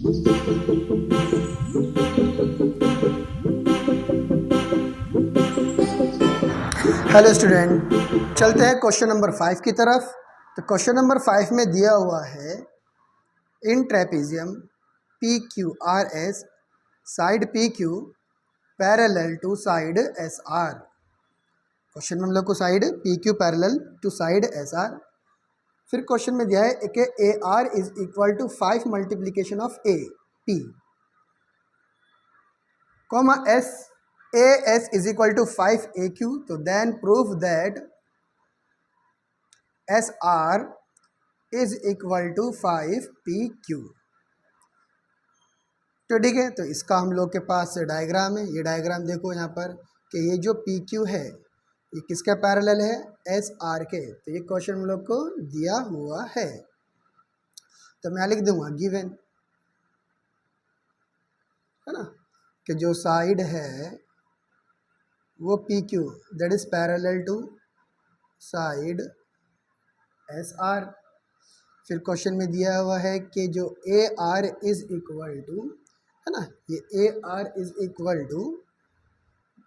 Hello student, चलते हैं question number 5 की तरफ। तो क्वेश्चन नंबर 5 में दिया हुआ है in trapezium P Q R S side P Q parallel to side S R. Question में हम लोग को side P Q parallel to side S R. फिर क्वेश्चन में दिया है कि A R is equal to 5 multiplication of A P comma S A S is equal to 5 A Q. तो then prove that S R is equal to 5 P Q. तो ठीक है, तो इसका हम लोग के पास डायग्राम है। ये डायग्राम देखो यहाँ पर कि ये जो पी क्यू है ये किसका पैरेलल है, एस आर के। तो ये क्वेश्चन हम लोग को दिया हुआ है, तो मैं लिख दूंगा गिवन, है ना, कि जो साइड है वो P Q that is parallel to side S R. फिर क्वेश्चन में दिया हुआ है कि जो A R is equal to, है ना, ये A R is equal to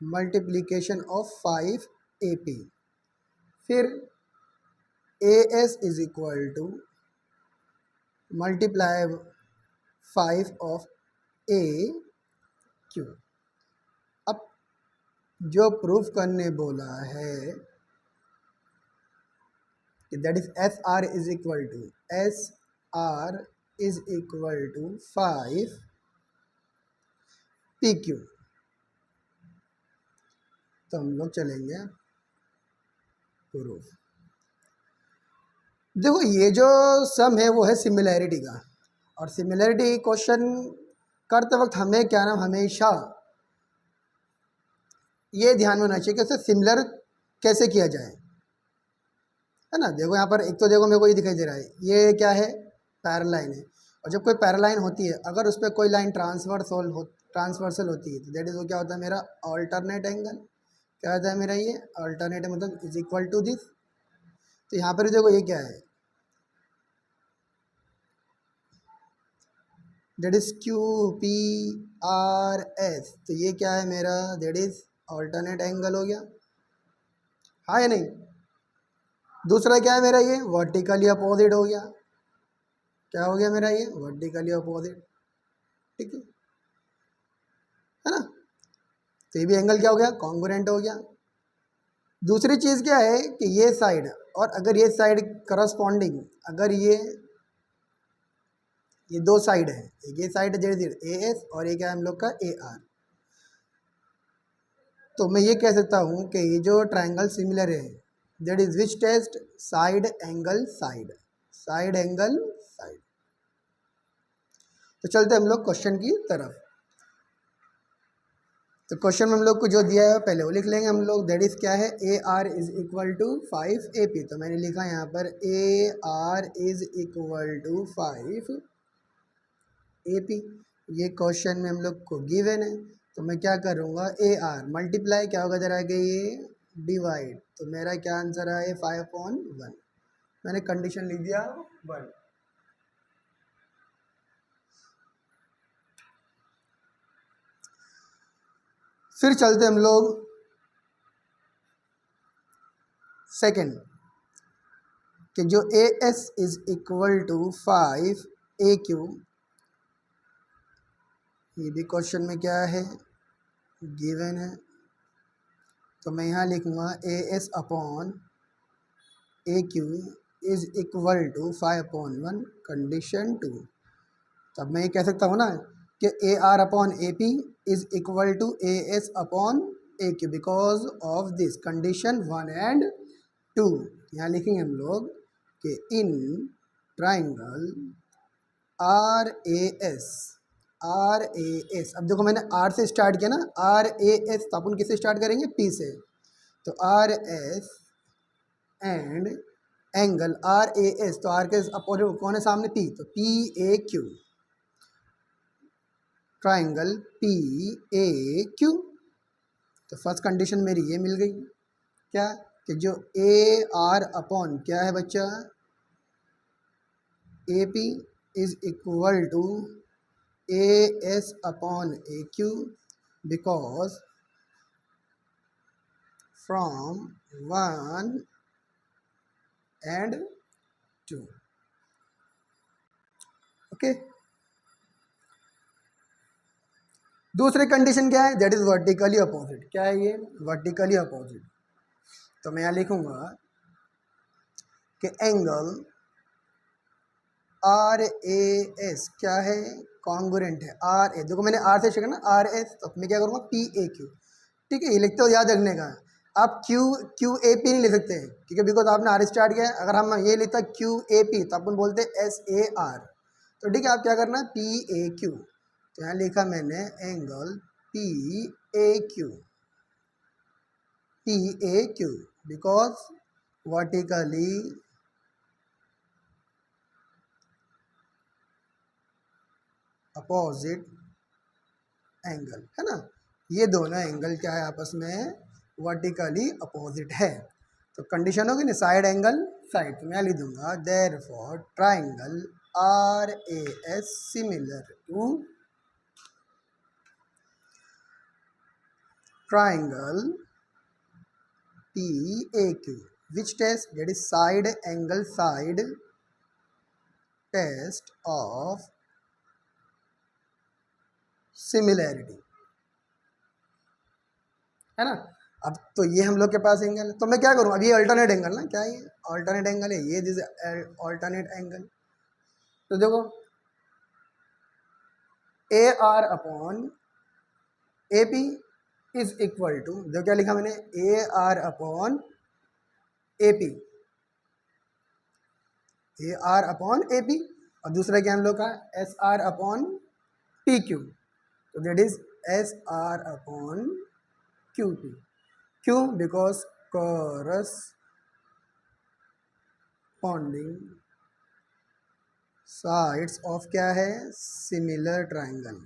multiplication of 5 A P. फिर A S is equal to multiply 5 of A Q. अब जो प्रूफ करने बोला है that is S R is equal to 5 P Q. तो हम लोग चलेंगे प्रूफ। देखो ये जो सम है वो है सिमिलैरिटी का, और सिमिलैरिटी क्वेश्चन करते वक्त हमें क्या नाम हमेशा ये ध्यान में होना चाहिए कि उसे सिमिलर कैसे किया जाए, है ना। देखो यहाँ पर एक तो देखो मेरे को ये दिखाई दे रहा है, ये क्या है, पैरालाइन है। और जब कोई पैरालाइन होती है अगर उस पर कोई लाइन ट्रांसवर्सल होती है तो दैट इज वो क्या होता है मेरा ऑल्टरनेट एंगल। क्या होता है मेरा, ये ऑल्टरनेट मतलब इज इक्वल टू दिस। तो यहाँ पर देखो ये क्या है, that is Q P R S. तो ये क्या है मेरा, दैट इज ऑल्टरनेट एंगल हो गया, हाँ या नहीं। दूसरा क्या है मेरा, ये वर्टिकली अपोजिट हो गया। क्या हो गया मेरा, ये वर्टिकली अपोजिट, ठीक है ना। तो ये भी एंगल क्या हो गया, कॉन्ग्रुएंट हो गया। दूसरी चीज़ क्या है कि ये साइड और अगर ये साइड करस्पॉन्डिंग, अगर ये दो साइड है, ये साइड है ए एस और ये क्या है हम लोग का ए आर। तो मैं ये कह सकता हूँ कि ये जो ट्रायंगल सिमिलर है that is which test, side angle side, side angle side. तो चलते हम लोग क्वेश्चन की तरफ। तो क्वेश्चन में हम लोग को जो दिया है पहले वो लिख लेंगे हम लोग, दैट इज क्या है, A R is equal to 5 A P. तो मैंने लिखा यहाँ पर A R is equal to 5 A P. ये क्वेश्चन में हम लोग को गिवन है, तो मैं क्या करूँगा, ए आर मल्टीप्लाई क्या होगा जरा कि ये डिवाइड। तो मेरा क्या आंसर है 5/1। मैंने कंडीशन लिख दिया 1। फिर चलते हम लोग सेकंड, कि जो A S is equal to 5 A Q. ये भी क्वेश्चन में क्या है, गिवन है। तो मैं यहाँ लिखूँगा A S upon A Q is equal to 5/1 condition 2। तब मैं ये कह सकता हूँ ना कि A R upon A P is equal to A S upon A Q because of this condition 1 and 2। यहाँ लिखेंगे हम लोग कि in triangle R A S, R A S. अब देखो मैंने आर से स्टार्ट किया ना, आर ए एस, तो अपन किससे स्टार्ट करेंगे, पी से। तो R S and angle R A S, तो आर के अपोजिट कौन है सामने, पी, तो P A Q, triangle P A Q. तो फर्स्ट कंडीशन मेरी ये मिल गई, क्या कि जो ए आर अपॉन क्या है बच्चा, A P is equal to AS upon AQ because from 1 and 2. Okay, दूसरी कंडीशन क्या है? That is vertically opposite. क्या है ये? Vertically opposite. तो मैं यहाँ लिखूंगा कि एंगल आर ए एस क्या है? कॉन्ग्रुएंट है। आर ए, देखो मैंने आर से सीखा ना, आर एस, तो मैं क्या करूँगा? P A Q. ठीक है, ये लिखते हो, याद रखने का। आप क्यू क्यू ए पी नहीं लिख सकते ठीक है, बिकॉज आपने आर स्टार्ट किया है। अगर हम ये लिखता क्यू ए पी तो अपन बोलते एस ए आर। तो ठीक है, आप क्या करना है? P A Q. तो यहाँ लिखा मैंने angle P A Q, P A Q because vertically opposite angle है ना। ये दोनों एंगल क्या है? आपस में वर्टिकली अपोजिट है। तो कंडीशन होगी ना, साइड एंगल साइड। तो मैं लिख दूंगा therefore triangle R A S similar to triangle PAQ, which test? That is side angle side test of similarity, है ना। अब तो ये हम लोग के पास एंगल है, तो मैं क्या करूँ? अब ये अल्टरनेट एंगल ना, क्या है? ये अल्टरनेट एंगल है, ये दिस अल्टरनेट एंगल। तो देखो A R upon A P is equal to, देखो क्या लिखा मैंने? A R upon A P, A R upon A P. और दूसरा क्या हम लोग का? S R upon P Q. तो that is S R upon Q P. क्यों? बिकॉज corresponding साइड्स ऑफ क्या है? Similar triangle.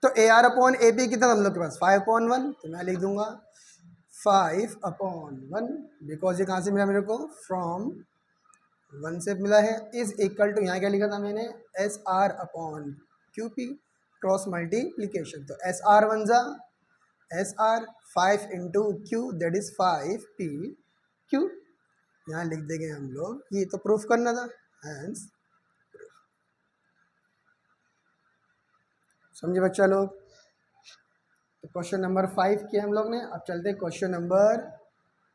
तो A R upon A P कितना हम लोग के पास? 5/1। तो मैं लिख दूंगा 5/1 बिकॉज ये कहाँ से मिला मेरे को? फ्रॉम 1 से मिला है। इज इक्वल टू, यहाँ क्या लिखा था मैंने? S R upon Q P, cross multiplication. तो एस आर वन जा S R, 5 into Q that is 5 P Q. यहाँ लिख देंगे हम लोग, ये तो प्रूफ करना था, हैंस समझे बच्चा लोग। तो क्वेश्चन नंबर 5 किया हम लोग ने। अब चलते हैं क्वेश्चन नंबर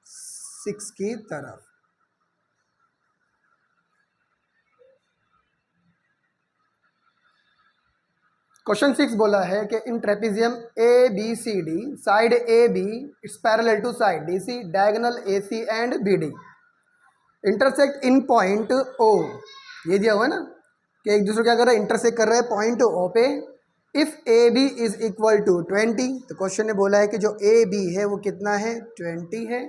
6 की तरफ। क्वेश्चन 6 बोला है कि in trapezium A B C D side A B its parallel to side D C, diagonal A C and B D intersect in point O. ये दिया हुआ है ना कि एक दूसरे क्या कर रहा है? इंटरसेक्ट कर रहा है पॉइंट ओ पे। If A B is equal to 20, तो क्वेश्चन ने बोला है कि जो ए बी है वो कितना है? 20 है।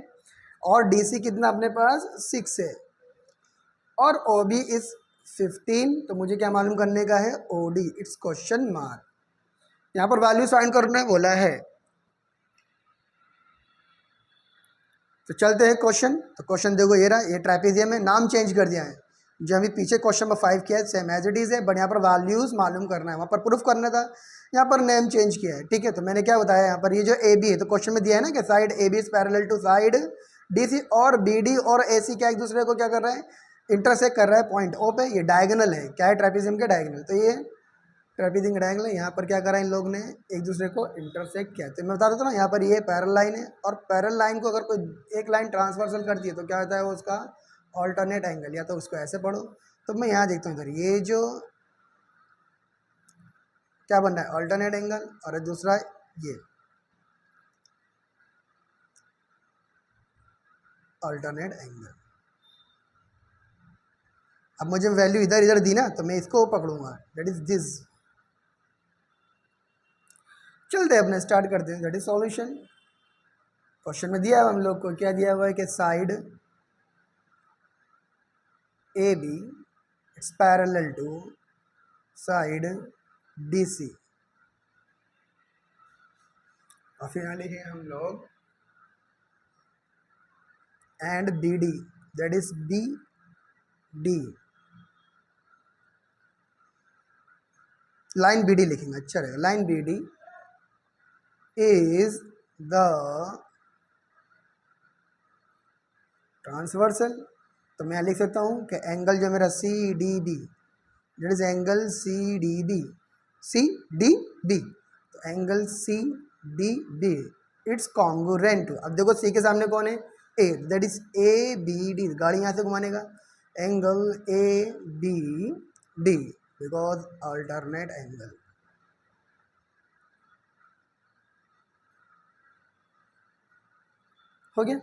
और डी सी कितना अपने पास? 6 है। और ओ बी इज 15। तो मुझे क्या मालूम करने का है? O D. It's question mark. यहाँ पर वैल्यू फाइंड करने बोला है। तो चलते हैं क्वेश्चन। तो क्वेश्चन देखो ये रहा, ये ट्रेपेजियम है, नाम चेंज कर दिया है। जो अभी पीछे क्वेश्चन नंबर 5 किया है सेम एज इट इज है, बट यहाँ पर वैल्यूज मालूम करना है, वहाँ पर प्रूफ करना था, यहाँ पर नेम चेंज किया है। ठीक है, तो मैंने क्या बताया यहाँ पर? ये जो ए बी है, तो क्वेश्चन में दिया है ना कि side A B is parallel to side D C, और बी डी और ए सी क्या एक दूसरे को क्या कर रहा है? इंटरसेक्ट कर रहा है पॉइंट ओ पे। ये डायगोनल है, क्या है? ट्रेपेजियम के डायगोनल। तो ये ट्रेपेजियम का डायगोनल है, यहाँ पर क्या करा इन लोग ने? एक दूसरे को इंटरसेक्ट किया। तो मैं बता देता हूँ ना, यहाँ पर ये पैरेलल लाइन है, और पैरेलल लाइन को अगर कोई एक लाइन ट्रांसवर्सल करती है तो क्या होता है? वो उसका ऑल्टरनेट एंगल, या तो उसको ऐसे पढ़ो। तो मैं यहाँ देखता हूँ इधर, ये जो क्या बन रहा है? ऑल्टरनेट एंगल, और दूसरा ये ऑल्टरनेट एंगल। अब मुझे वैल्यू इधर इधर दी ना, तो मैं इसको पकड़ूंगा, दैट इज दिस। चलते हैं अपने स्टार्ट करते हैं, दैट इज सॉल्यूशन। क्वेश्चन में दिया है हम लोग को, क्या दिया हुआ है कि side A B its parallel to side D C, और फिर यहाँ लिखे हम लोग and B D, that is B D, line B D लिखेंगे, अच्छा रहेगा। Line B D is the transversal. तो मैं लिख सकता हूँ कि एंगल जो मेरा C D B, that is angle C D B, C D B, तो angle C D B its congruent to, अब देखो सी के सामने कौन है, A, that is A B D, गाड़ी यहाँ से घुमाने का, angle A B D because alternate angle. हो गया।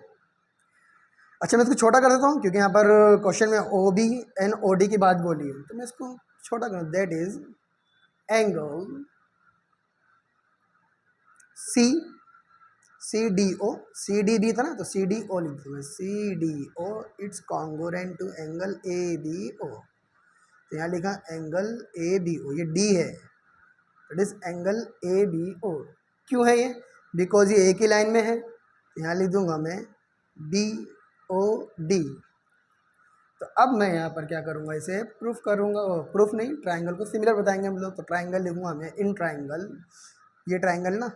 अच्छा मैं इसको छोटा कर देता हूँ क्योंकि यहाँ पर क्वेश्चन में O B and O D की बात बोली है, तो मैं इसको छोटा करूँ, that is angle C, C D O, C D B था ना, तो सी डी ओ लिख दूँ मैं, C D O it's congruent to angle A B O. तो यहाँ लिखा एंगल ए बी ओ, ये डी है, it is angle A B O. क्यों है ये, बिकॉज ये एक ही लाइन में है, यहाँ लिख दूंगा मैं बी ओ डी। तो अब मैं यहाँ पर क्या करूँगा, इसे प्रूफ करूँगा, प्रूफ नहीं, ट्राइंगल को सिमिलर बताएंगे हम लोग। तो ट्राइंगल लिखूँगा मैं, इन ट्राइंगल, ये ट्राइंगल ना,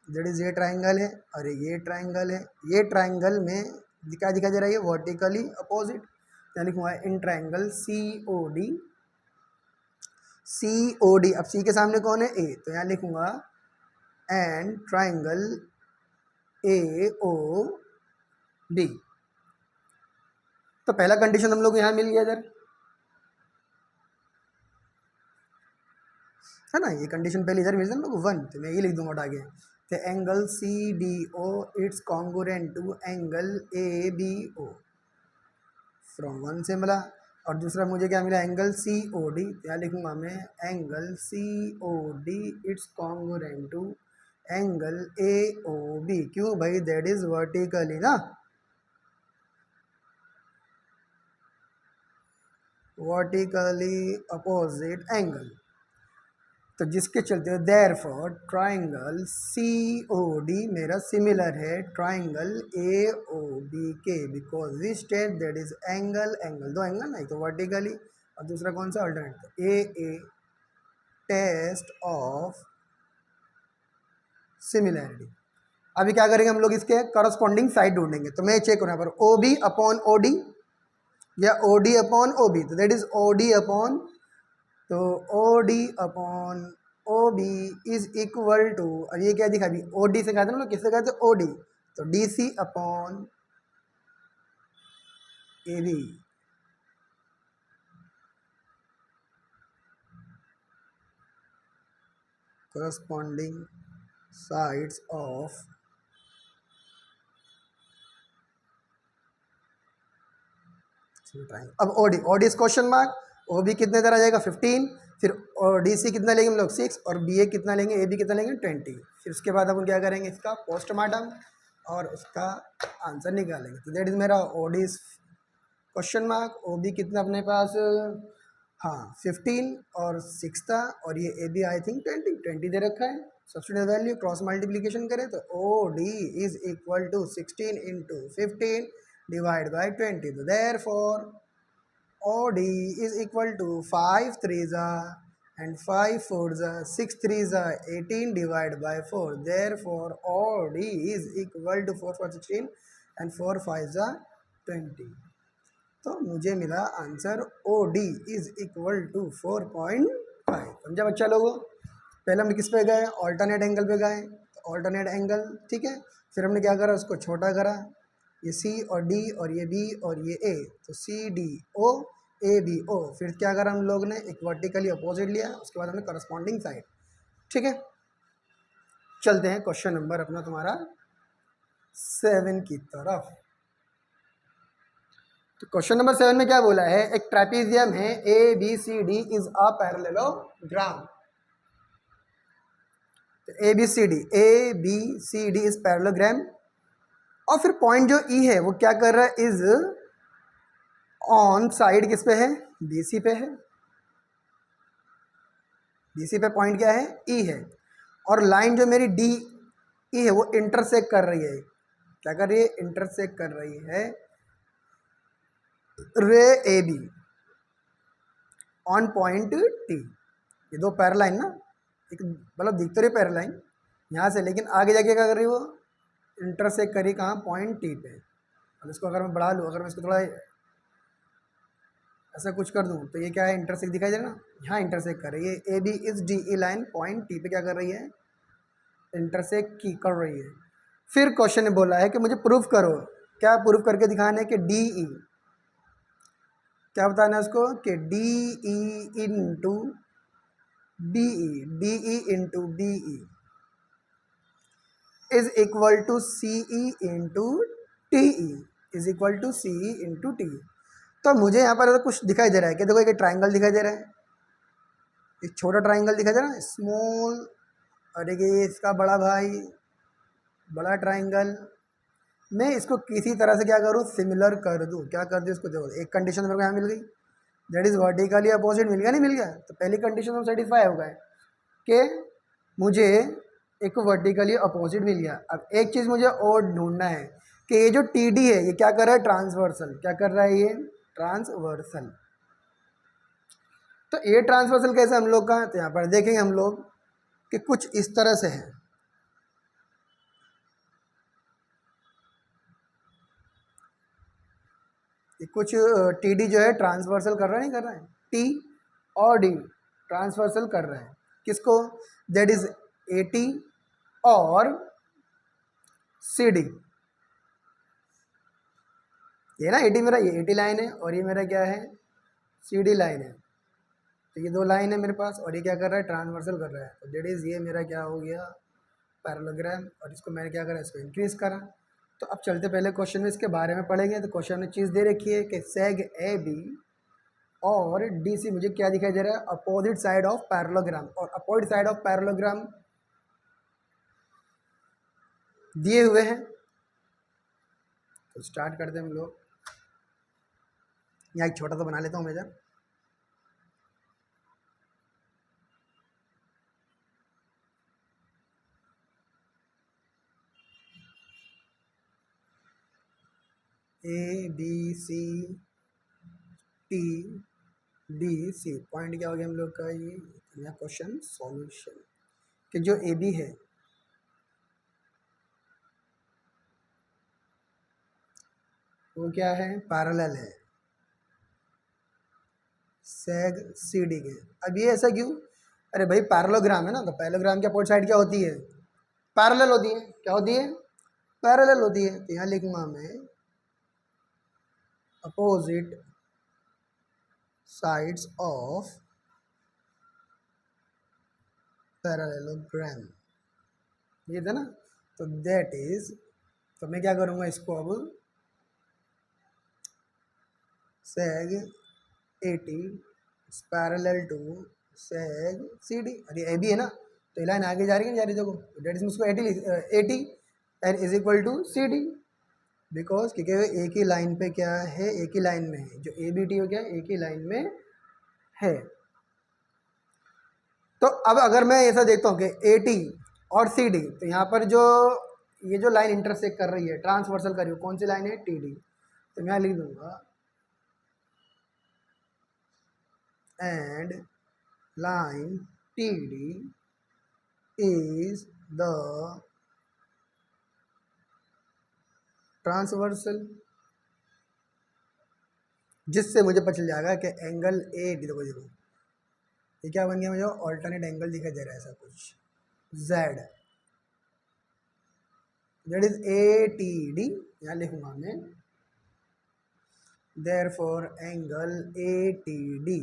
दैट इज ये ट्राइंगल है और ये ट्राइंगल है, ये ट्राइंगल में क्या दिखाई दे रहा है, वर्टिकली अपोजिट। यहाँ लिखूँगा in triangle C O D, C O D, अब सी के सामने कौन है, ए, तो यहाँ लिखूँगा and triangle A O D. तो पहला कंडीशन हम लोग यहाँ मिल गया इधर, है ना, ये कंडीशन पहले इधर मिल गया हम लोग 1, तो मैं ये लिख दूंगा आगे, तो angle C D O it's congruent to angle A B O, from 1 से मिला। और दूसरा मुझे क्या मिला, एंगल सी ओ डी, यहाँ लिखूंगा मैं angle C O D it's congruent to angle A O B. क्यों भाई, दैट इज वर्टिकली ना, वर्टिकली अपोजिट एंगल। तो जिसके चलते therefore triangle C O D मेरा सिमिलर है ट्राइंगल ए ओ बी के, because we state that is angle, angle दो एंगल ना, तो वर्टिकली और दूसरा कौन सा अल्टरनेट, तो ए टेस्ट ऑफ सिमिलैरिटी। अभी क्या करेंगे हम लोग, इसके करस्पॉन्डिंग साइड ढूंढेंगे। तो मैं चेक करूँ यहाँ पर O B upon O D या O D upon O B, तो that is O D upon, तो O D upon O B is equal to, और ये क्या दिखा अभी, ओ डी से कहते हैं ना, किससे कहते हैं, ओ डी, तो D C upon A B. Corresponding sides of triangle. अब OD, OD is question mark, O B कितने इधर आ जाएगा 15, फिर डी सी कितना लेंगे हम लोग 6, और बी ए कितना लेंगे, ए बी कितना लेंगे 20। फिर उसके बाद अपन क्या करेंगे, इसका पोस्टमार्टम और उसका आंसर निकालेंगे। तो दैट इज मेरा O D is question mark, O B कितना अपने पास, हाँ 15 और 6 था, और ये ए बी आई थिंक 20 दे रखा है। सब्स्टिट्यूट वैल्यू क्रॉस मल्टीप्लिकेशन करें तो O D is equal to 16 into 15 divide by 20। तो therefore OD is equal to 5 3s and 5 4s, 6 3s 18 divided by 4. Therefore, OD is equal to 4 4 16 and 4 5s 20. तो मुझे मिला answer OD is equal to 4.5। समझा बच्चा लोगों, पहले हम किस पे गए, ऑल्टरनेट एंगल पे गए, ऑल्टरनेट एंगल, ठीक है। फिर हमने क्या करा, उसको छोटा करा, ये सी और डी और ये बी और ये ए, तो सी डी ओ ए बी ओ। फिर क्या करा हम लोग ने, एक वर्टिकली अपोजिट लिया, उसके बाद हमने करस्पॉन्डिंग साइड, ठीक है। चलते हैं क्वेश्चन नंबर अपना तुम्हारा 7 की तरफ। तो क्वेश्चन नंबर 7 में क्या बोला है, एक ट्रेपीजियम है A B C D is a parallelogram. A B C D is parallelogram, और फिर पॉइंट जो ई है वो क्या कर रहा है, इज ऑन साइड किस पे है, बीसी पे है। बीसी पे पॉइंट क्या है, ई है, और लाइन जो मेरी डी ई है वो इंटरसेक्ट कर रही है, क्या कर रही है, इंटरसेक्ट कर रही है ray A B. On point T. ये दो पैरालाइन ना, एक मतलब दिख तो रही पैरालाइन यहाँ से, लेकिन आगे जाके क्या कर रही है वो, इंटरसेक्ट करी कहाँ, पॉइंट टी पे। अब इसको अगर मैं बढ़ा लूँ, अगर मैं इसको थोड़ा ऐसा कुछ कर दूँ तो ये क्या है, इंटरसेक्ट दिखाई दे रहा ना, यहाँ इंटरसेक्ट कर रही है। ए बी इस D E line point T पे क्या कर रही है, इंटरसेक्ट की कर रही है। फिर क्वेश्चन ने बोला है कि मुझे प्रूफ करो, क्या प्रूफ करके दिखाना है कि डी ई, क्या बताना है उसको कि D E into B E, D E into B E is equal to C E into T E, is equal to C E into T. तो मुझे यहाँ पर कुछ दिखाई दे रहा है कि देखो एक ट्राइंगल दिखाई दे रहा है, एक छोटा ट्राइंगल दिखाई दे रहा है स्मॉल, और एक ये इसका बड़ा भाई बड़ा ट्राइंगल। मैं इसको किसी तरह से क्या करूँ, सिमिलर कर दूँ, क्या कर दूँ इसको, देखो एक कंडीशन मेरे को यहाँ मिल गई, दैट इज़ वर्टिकली अपोजिट, मिल गया नहीं मिल गया, तो पहली कंडीशन तो सेटिस्फाई हो गए कि मुझे एक वर्टिकली अपोजिट मिल गया। अब एक चीज़ मुझे और ढूंढना है कि ये जो टी डी है ये क्या कर रहा है, ट्रांसवर्सल, क्या कर रहा है ये, ट्रांसवर्सल। तो ये ट्रांसवर्सल कैसे हम लोग का, तो यहाँ पर देखेंगे हम लोग कि कुछ इस तरह से है। ये कुछ टी डी जो है ट्रांसवर्सल कर रहा है, नहीं कर रहा है, टी और डी ट्रांसवर्सल कर रहा है किसको, दैट इज ए टी और सी डी। ये ना ए टी मेरा, ये ए टी लाइन है और ये मेरा क्या है, सी डी लाइन है। तो ये दो लाइन है मेरे पास और ये क्या कर रहा है, ट्रांसवर्सल कर रहा है। तो दैट इज ये मेरा क्या हो गया, पैरेललोग्राम, और इसको मैंने क्या करा, इसको इंक्रीज करा। तो अब चलते पहले क्वेश्चन में इसके बारे में पढ़ेंगे। तो क्वेश्चन में चीज़ दे रखी है कि सेग ए बी और डी सी मुझे क्या दिखाई दे रहा है, अपोजिट साइड ऑफ पैरेललोग्राम, और अपोजिट साइड ऑफ पैरेललोग्राम दिए हुए हैं। तो स्टार्ट करते हैं हम लोग। यहाँ एक छोटा सा बना लेता हूँ मैं जरा, A B C T D C, point क्या हो गया हम लोग का, ये नया क्वेश्चन सॉल्यूशन, कि जो ए बी है वो क्या है, पैरेलल है सेग सी डी के। अब ये ऐसा क्यों, अरे भाई पैरेललोग्राम है ना, तो पैरेललोग्राम की अपोजिट साइड क्या होती है, पैरेलल होती है, क्या होती है, पैरेलल होती है। तो यहाँ लिखूंगा मैं अपोजिट साइड्स ऑफ पैरेललोग्राम, ये था ना, तो दैट इज, तो मैं क्या करूँगा इसको अब seg A T parallel to seg C D, अरे ए बी है ना, तो लाइन आगे जा रही है, जा रही, देखो डेट इज उसको A T and is equal to C D, because क्योंकि एक ही लाइन पे क्या है, एक ही लाइन में है, जो ए बी टी हो गया एक ही लाइन में है। तो अब अगर मैं ऐसा देखता हूँ कि ए टी और सी डी, तो यहाँ पर जो ये जो लाइन इंटरसेक्ट कर रही है, ट्रांसवर्सल कर रही है, कौन सी लाइन है, टी डी। तो मैं लिख दूंगा and line TD is the transversal, जिससे मुझे पता चल जाएगा कि एंगल ए डी, देखो देखो ये क्या बन गया, मुझे ऑल्टरनेट एंगल दिखाई दे रहा है ऐसा कुछ, Z, that is A T D, यहाँ लिखूंगा मैं therefore angle A T D,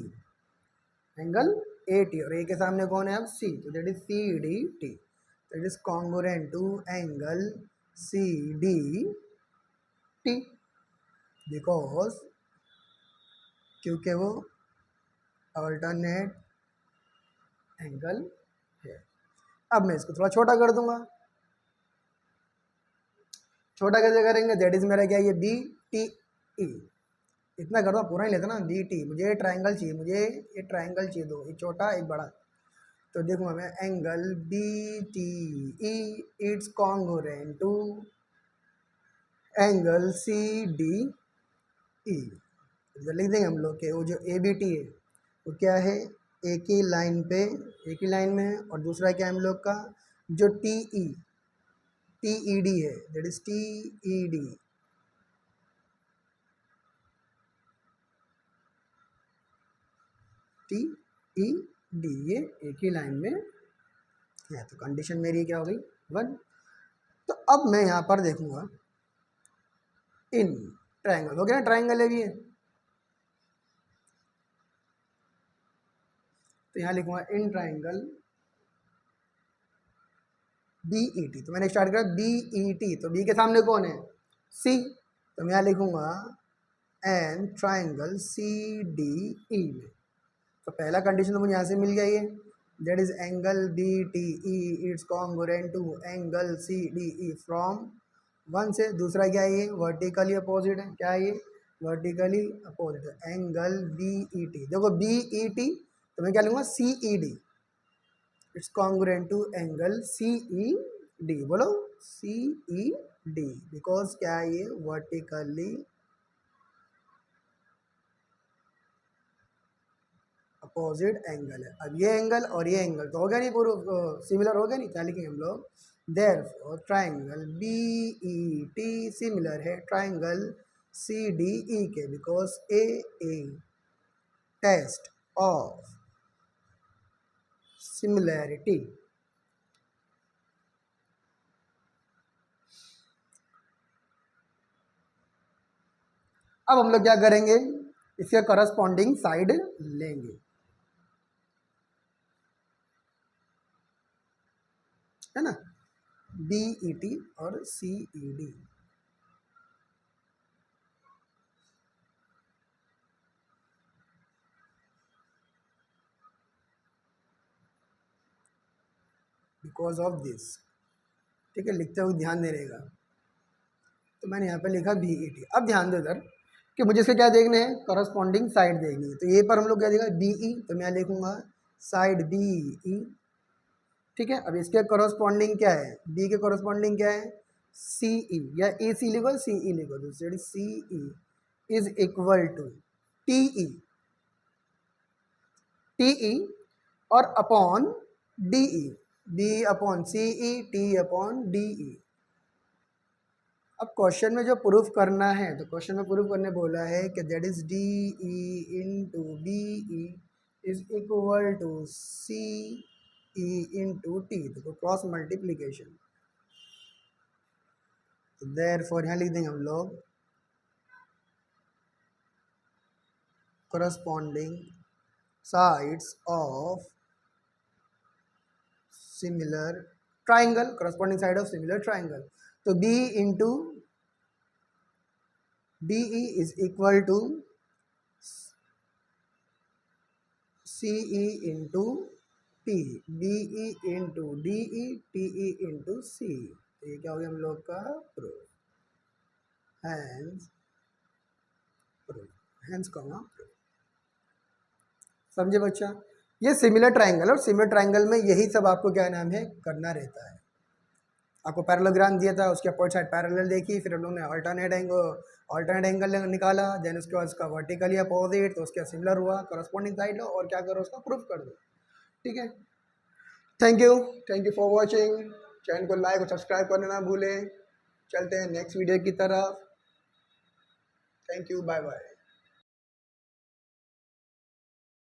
angle A T, और ए के सामने कौन है अब, सी, तो that is C D T, that is congruent to angle C D T, because क्योंकि वो अल्टरनेट एंगल है। अब मैं इसको थोड़ा छोटा कर दूंगा, छोटा कैसे करेंगे, दैट इज मेरा क्या, ये बी टी ई, इतना कर दो, पूरा ही लेता ना, बी टी, मुझे ट्राइंगल चाहिए, मुझे ये ट्राइंगल चाहिए, दो, एक छोटा एक बड़ा। तो देखूंगा मैं angle B T E it's congruent to angle C D E, लिख देंगे हम लोग के वो जो ए बी टी है वो क्या है, एक ही लाइन पे, एक ही लाइन में है, और दूसरा क्या है हम लोग का जो टी ई डी है, that is T E D, T E D, ये एक ही लाइन में है। तो कंडीशन मेरी क्या हो गई 1। तो अब मैं यहाँ पर देखूंगा इन ट्रायंगल, हो गया ना, ट्रायंगल है भी है, तो यहाँ लिखूंगा in triangle B E T. तो मैंने स्टार्ट करा बी ई टी, तो बी के सामने कौन है, सी, तो मैं यहाँ लिखूंगा in triangle C D E में। तो पहला कंडीशन तो मुझे यहाँ से मिल गया, ये that is angle B T E it's congruent to angle C D E from 1 से। दूसरा क्या है, ये वर्टिकली अपोजिट है, क्या है ये, वर्टिकली अपोजिट है, एंगल बी ई टी। देखो बी ई टी, तो मैं क्या लूँगा C E D, it's congruent to angle C E D, बोलो सी ई डी, बिकॉज क्या है ये वर्टिकली अपोजिट एंगल है। अब ये एंगल और ये एंगल तो हो गया नहीं, पूरा सिमिलर हो गया नहीं, क्या लिखेंगे हम लोग, therefore triangle B E T similar है ट्रायंगल सी डी ई के, because A test of similarity. अब हम लोग क्या करेंगे, इसके करस्पॉन्डिंग साइड लेंगे, है ना, बी ई टी और C E D. Because of this, ठीक है, लिखते हुए ध्यान दे रहेगा। तो मैंने यहाँ पे लिखा बी ई टी। अब ध्यान दो इधर कि मुझे इसके क्या देखने हैं, करस्पॉन्डिंग साइड देखनी है। तो ये पर हम लोग क्या देखा, बी ई, तो मैं लिखूंगा साइड बी ई, ठीक है। अब इसके करस्पॉन्डिंग क्या है, बी के करस्पॉन्डिंग क्या है, सी ई, या ए सी लिखो सी ई लिखो, तो C E is equal to T E, T E और upon D E, D upon C E, T upon D E. अब क्वेश्चन में जो प्रूफ करना है, तो क्वेश्चन में प्रूफ करने बोला है कि that is D E into B E is equal to C E into T, तो क्रॉस मल्टीप्लीकेशन। तो देयरफॉर यहाँ लिख देंगे हम लोग corresponding sides of similar triangle, corresponding side of similar triangle. तो B into D E is equal to C E into T, B E into D E, T E into C. तो ये क्या हो गया हम लोग का proof, hence proof, hence comma proof. समझे बच्चा, ये सिमिलर ट्राइंगल, और सिमिलर ट्राइंगल में यही सब आपको क्या नाम है करना रहता है। आपको पैरेललोग्राम दिया था, उसके अपोजिट साइड पैरेलल देखी, फिर हम लोगों ने अल्टरनेट एंगल निकाला, देन उसके बाद उसका वर्टिकली अपोजिट, तो उसका सिमिलर हुआ, करस्पॉन्डिंग साइड लो और क्या करो उसका प्रूफ कर दो, ठीक है। Thank you for watching. Channel को लाइक और सब्सक्राइब करना ना भूलें। चलते हैं नेक्स्ट वीडियो की तरफ। Thank you, bye bye.